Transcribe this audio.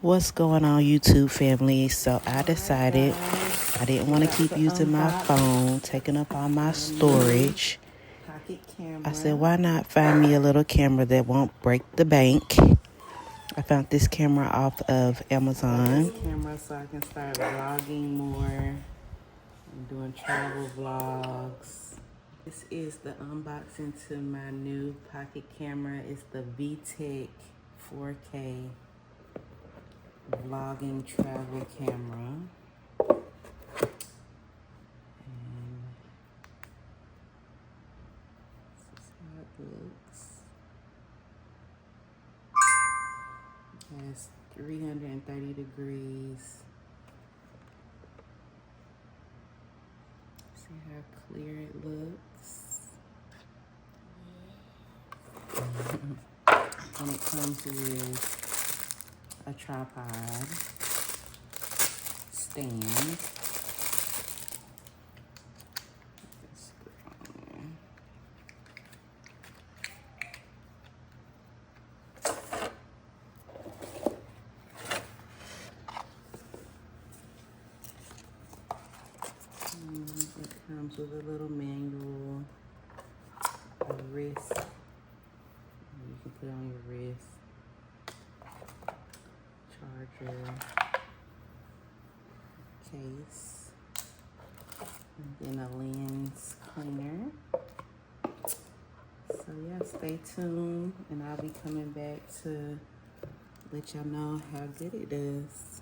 What's going on, YouTube family? So I decided I didn't want to keep using my phone, taking up all my storage. Pocket camera. I said, why not find me a little camera that won't break the bank? I found this camera off of Amazon. This camera so I can start vlogging more and doing travel vlogs. This is the unboxing to my new pocket camera. It's the Vetec 4K vlogging travel camera. And this is how it looks. It has 330 degrees. See how clear it looks. And it comes with a tripod stand. It comes with a little manual, a wrist. You can put it on your wrist. Charger, case, and then a lens cleaner. So yeah, stay tuned, and I'll be coming back to let y'all know how good it does.